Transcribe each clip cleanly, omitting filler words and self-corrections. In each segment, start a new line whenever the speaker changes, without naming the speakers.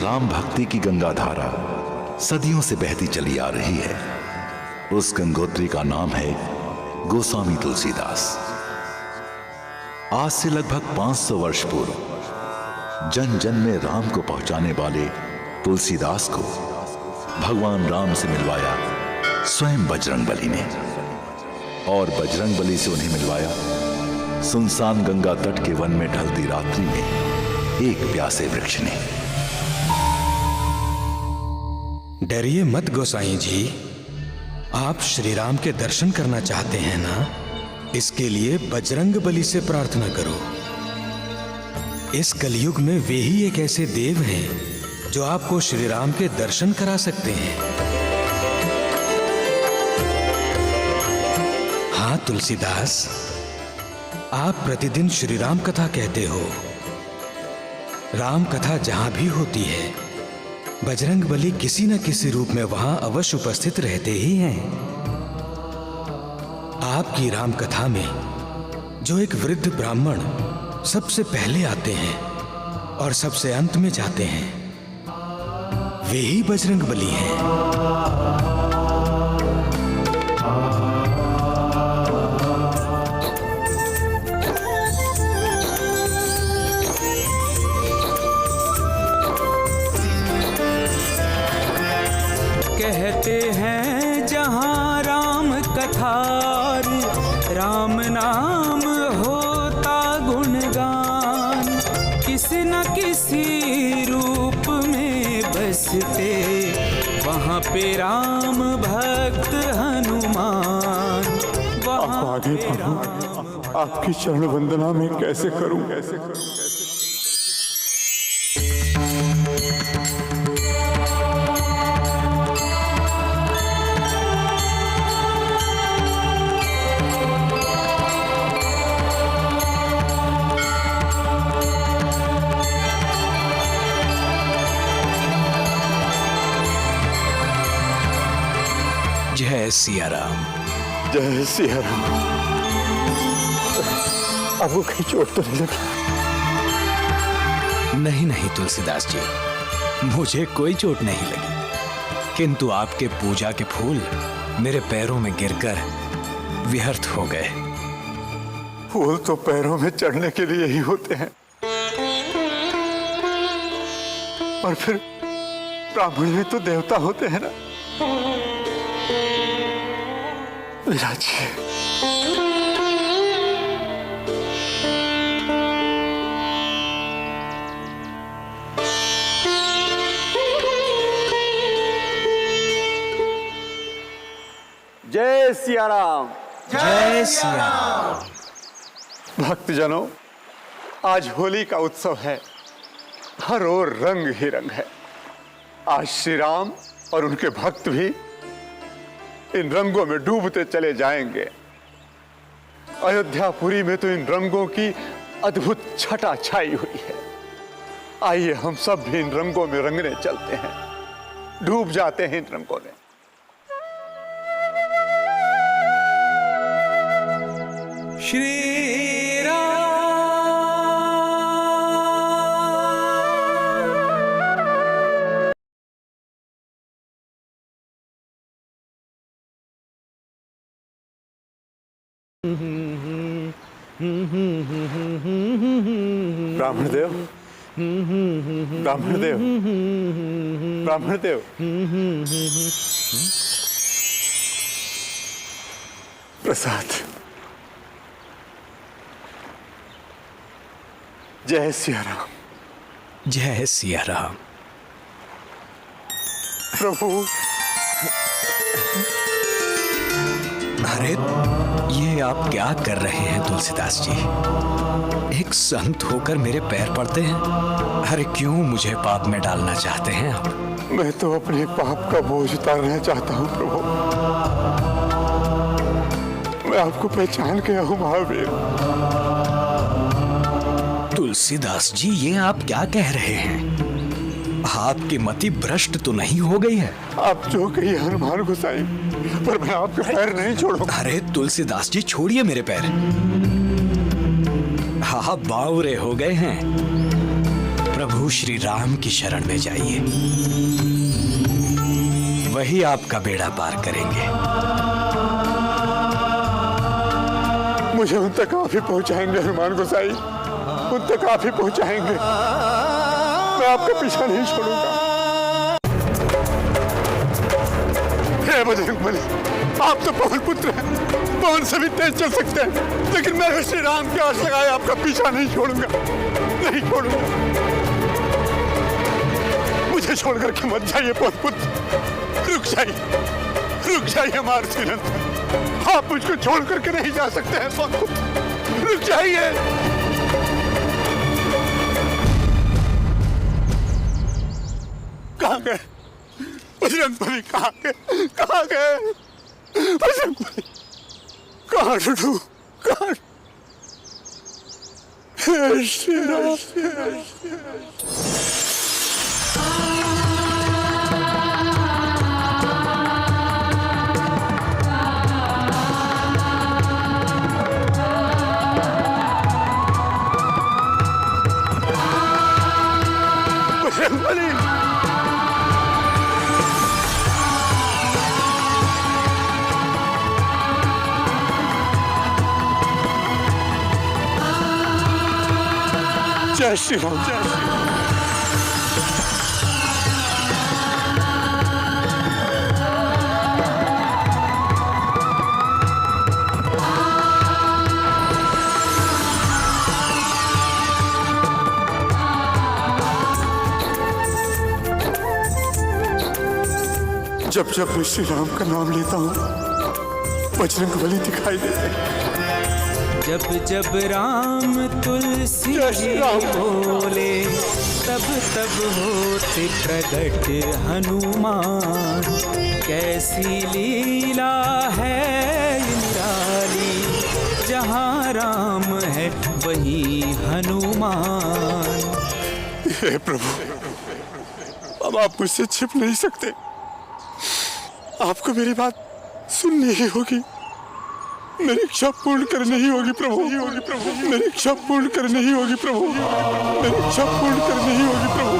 राम भक्ति की गंगा धारा सदियों से बहती चली आ रही है। उस गंगोत्री का नाम है गोस्वामी तुलसीदास। आज से लगभग 500 वर्ष पूर्व जन जन में राम को पहुंचाने वाले तुलसीदास को भगवान राम से मिलवाया स्वयं बजरंगबली ने, और बजरंगबली से उन्हें मिलवाया सुनसान गंगा तट के वन में ढलती रात्रि में एक प्यासे वृक्ष ने।
डरिए मत गोसाई जी, आप श्री राम के दर्शन करना चाहते हैं ना? इसके लिए बजरंगबली से प्रार्थना करो। इस कलयुग में वे ही एक ऐसे देव हैं जो आपको श्री राम के दर्शन करा सकते हैं। हाँ तुलसीदास, आप प्रतिदिन श्री राम कथा कहते हो। राम कथा जहां भी होती है, बजरंगबली किसी न किसी रूप में वहां अवश्य उपस्थित रहते ही हैं। आपकी राम कथा में जो एक वृद्ध ब्राह्मण सबसे पहले आते हैं और सबसे अंत में जाते हैं, वे ही बजरंगबली हैं।
कहते हैं जहाँ राम कथार, राम नाम होता गुणगान। किसी न किसी रूप में बसते वहाँ पे राम भक्त हनुमान।
आप आगे प्रभु, आपकी चरण वंदना में कैसे करूं?
जय सिया राम।
जय सिया राम। आपको कहीं चोट तो नहीं लगी?
नहीं नहीं तुलसीदास जी, मुझे कोई चोट नहीं लगी, किंतु आपके पूजा के फूल मेरे पैरों में गिरकर व्यर्थ हो गए।
फूल तो पैरों में चढ़ने के लिए ही होते हैं, और फिर ब्राह्मण में तो देवता होते हैं ना। विराज जी,
जय सिया राम।
जय सिया राम।
भक्तजनों, आज होली का उत्सव है। हर ओर रंग ही रंग है। आज श्री राम और उनके भक्त भी इन रंगों में डूबते चले जाएंगे। अयोध्यापुरी में तो इन रंगों की अद्भुत छटा छाई हुई है। आइए हम सब भी इन रंगों में रंगने चलते हैं, डूब जाते हैं इन रंगों में।
श्री राम।
ब्राह्मणदेव, ब्राह्मणदेव, ब्राह्मणदेव, प्रसाद। जय सिया राम।
जय सिया राम।
प्रभु,
अरे ये आप क्या कर रहे हैं तुलसीदास जी? एक संत होकर मेरे पैर पड़ते हैं। अरे क्यों मुझे पाप में डालना चाहते हैं आप?
मैं तो अपने पाप का बोझ उतारना चाहता हूँ प्रभु। मैं आपको पहचान गया हूँ महावीर।
तुलसीदास जी, ये आप क्या कह रहे हैं? आपकी मति भ्रष्ट तो नहीं हो गई है?
आप जो कहिए हनुमान गोसाई, पर मैं आपके पैर नहीं छोड़ूंगा।
अरे तुलसीदास जी, छोड़िए मेरे पैर। हाँ, बावरे हो गए हैं। प्रभु श्री राम की शरण में जाइए, वही आपका बेड़ा पार करेंगे।
मुझे उन तक आप ही पहुंचाएंगे हनुमान गोसाई, उन तक आप ही पहुंचाएंगे। मैं आपका पीछा नहीं छोड़ूंगा। हे बजरंगबली, आप तो पवन पुत्र हैं, पवन से भी तेज चल सकते हैं, लेकिन मैं श्री राम की आस लगाए आपका पीछा नहीं छोड़ूंगा, नहीं छोड़ूंगा। मुझे छोड़कर के मत जाइए पवन पुत्र, रुक जाइए मारुतिनंदन, आप मुझको छोड़ करके नहीं जा सकते हैं पवन पुत्र, रुक जाइए। कहाँ गए बजरंगबली, कहाँ गए बजरंगबली, कहाँ ढूंढूं, कहाँ? हे श्री राम, बजरंगबली। जय श्री राम, जय श्री राम। जब जब मैं श्री राम का नाम लेता हूँ, बजरंगबली दिखाई देते हैं।
जब जब राम तुलसी बोले, तब तब होते प्रगट हनुमान। कैसी लीला है निराली, जहाँ राम है वहीं हनुमान।
हे प्रभु, अब आप मुझसे छिप नहीं सकते, आपको मेरी बात सुननी ही होगी, मेरी इच्छा पूर्ण करनी ही होगी प्रभु, मेरी इच्छा पूर्ण करनी ही होगी प्रभु, मेरी इच्छा पूर्ण करनी ही होगी प्रभु।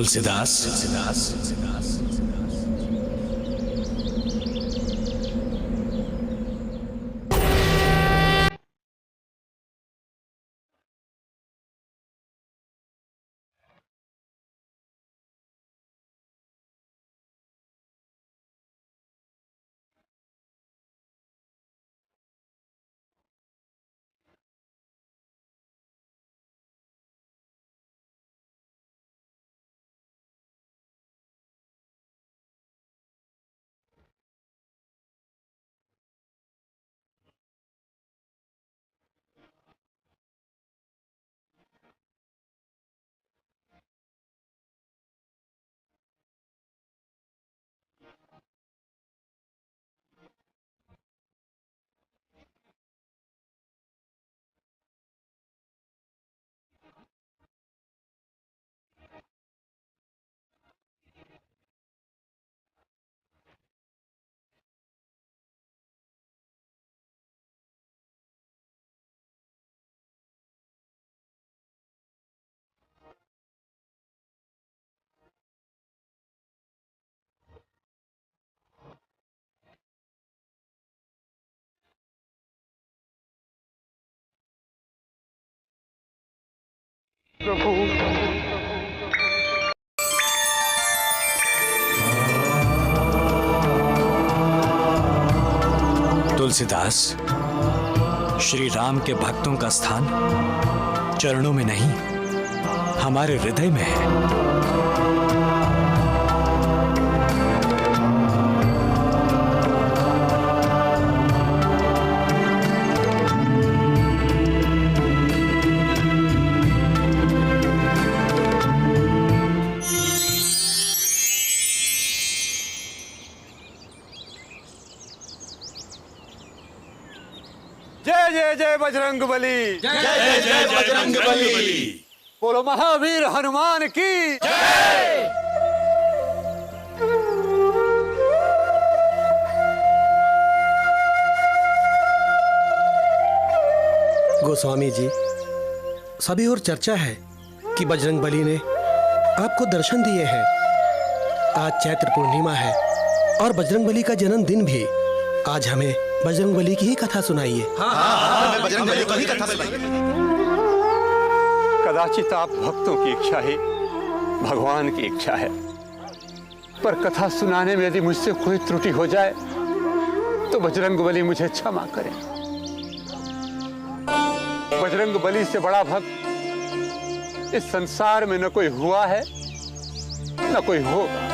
तुलसीदास,
प्रभु।
तुलसीदास, श्री राम के भक्तों का स्थान चरणों में नहीं, हमारे हृदय में है।
जय जय जय बजरंग बली,
जय जय जय बजरंग बली।
बोलो महावीर हनुमान की जय।
गोस्वामी जी, सभी और चर्चा है कि बजरंग बली ने आपको दर्शन दिए हैं। आज चैत्र पूर्णिमा है और बजरंग बली का जन्मदिन भी। आज हमें बजरंग बली की ही कथा सुनाइए।
हमें बजरंग बली की कथा सुनाइए।
कदाचित आप भक्तों की इच्छा ही भगवान की इच्छा है, पर कथा सुनाने में यदि मुझसे कोई त्रुटि हो जाए तो बजरंग बली मुझे क्षमा करें। बजरंग बली से बड़ा भक्त इस संसार में न कोई हुआ है न कोई होगा।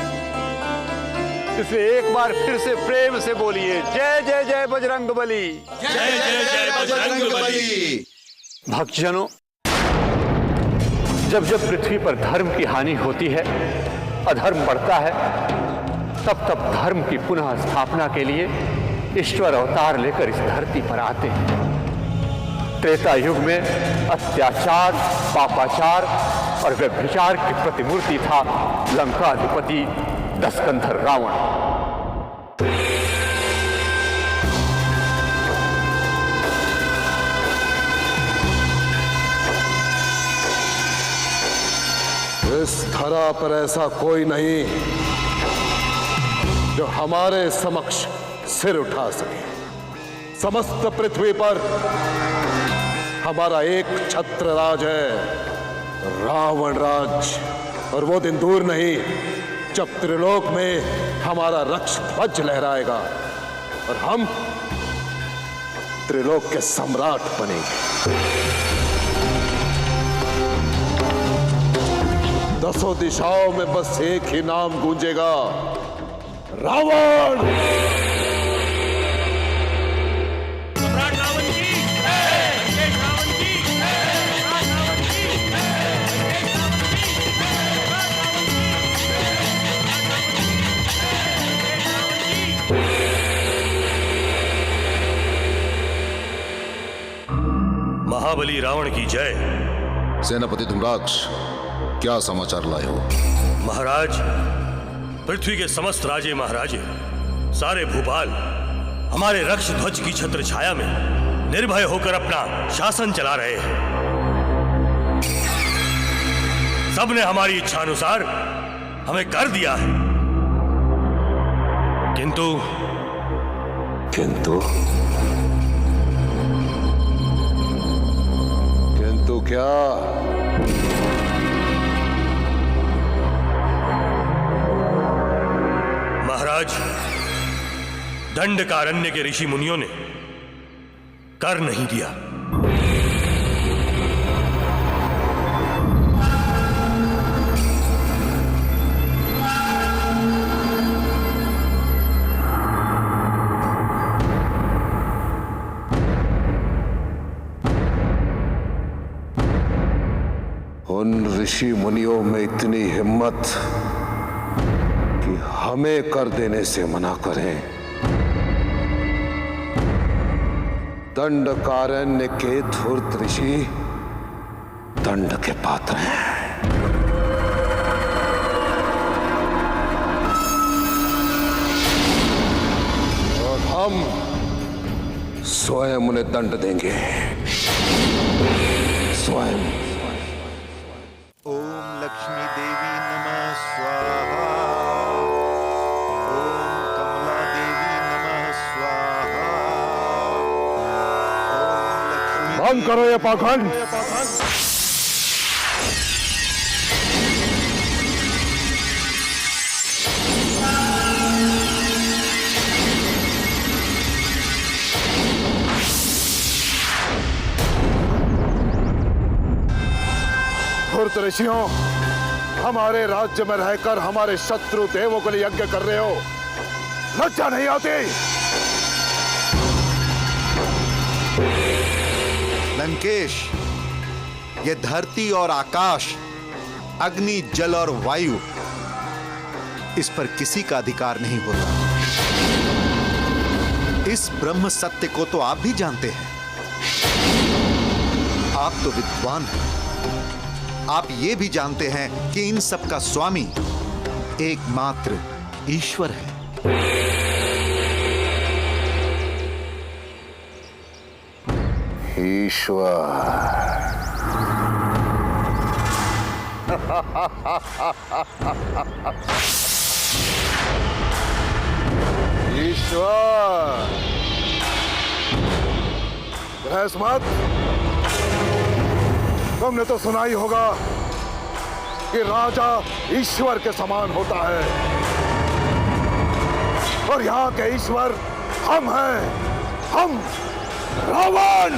इसलिए एक बार फिर से प्रेम से बोलिए, जय जय जय बजरंग बली,
जय जय जय बजरंग बली।
भक्तजनों, जब जब पृथ्वी पर धर्म की हानि होती है, अधर्म बढ़ता है, तब तब धर्म की पुनः स्थापना के लिए ईश्वर अवतार लेकर इस धरती पर आते हैं। त्रेता युग में अत्याचार, पापाचार और व्यभिचार की प्रतिमूर्ति था लंकाधिपति दशकंधर रावण।
इस धरा पर ऐसा कोई नहीं जो हमारे समक्ष सिर उठा सके। समस्त पृथ्वी पर हमारा एक छत्र राज है, रावण राज। और वो दिन दूर नहीं जब त्रिलोक में हमारा रक्ष ध्वज लहराएगा और हम त्रिलोक के सम्राट बनेंगे। दसों दिशाओं में बस एक ही नाम गूंजेगा, रावण।
महाबली रावण की जय।
सेनापति धूम्राक्ष, क्या समाचार लाए हो?
महाराज, पृथ्वी के समस्त राजे महाराजे, सारे भूपाल हमारे रक्ष ध्वज की छत्र छाया में निर्भय होकर अपना शासन चला रहे हैं। सबने हमारी इच्छा अनुसार हमें कर दिया है, किंतु
किंतु किंतु क्या?
महाराज, दंडकारण्य के ऋषि मुनियों ने कर नहीं दिया।
उन ऋषि मुनियों में इतनी हिम्मत कि हमें कर देने से मना करें। दंडकारण्य के धूर्त ऋषि दंड के पात्र हैं, और हम स्वयं उन्हें दंड देंगे, स्वयं।
ओम लक्ष्मी देवी नमः स्वाहा। ओम कमला देवी नमः स्वाहा। ओम लक्ष्मी
बंद करो ये पाखंड। धूर्त ऋषियों, हमारे राज्य में रहकर हमारे शत्रु देवों के लिए यज्ञ कर रहे हो, लज्जा नहीं आती?
लंकेश, ये धरती और आकाश, अग्नि, जल और वायु, इस पर किसी का अधिकार नहीं होता। इस ब्रह्म सत्य को तो आप भी जानते हैं। आप तो विद्वान हैं। आप ये भी जानते हैं कि इन सब का स्वामी एकमात्र ईश्वर है।
ईश्वर। ईश्वर। बहस मत। तुमने तो सुना ही होगा कि राजा ईश्वर के समान होता है, और यहाँ के ईश्वर हम हैं, हम रावण।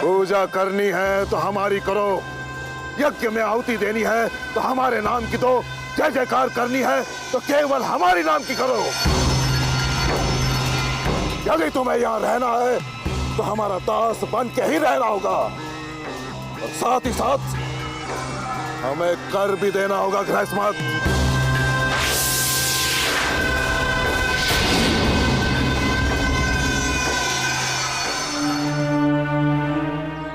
पूजा करनी है तो हमारी करो, यज्ञ में आहुति देनी है तो हमारे नाम की दो, जय जयकार करनी है तो केवल हमारी नाम की करो। यदि तुम्हें यहाँ रहना है तो हमारा दास बन के ही रहना होगा, और साथ ही साथ हमें कर भी देना होगा। गृहस्मत।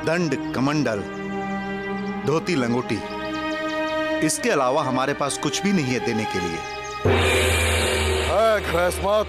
दंड, कमंडल, धोती, लंगोटी, इसके अलावा हमारे पास कुछ भी नहीं है देने के लिए।
गृहस्मत,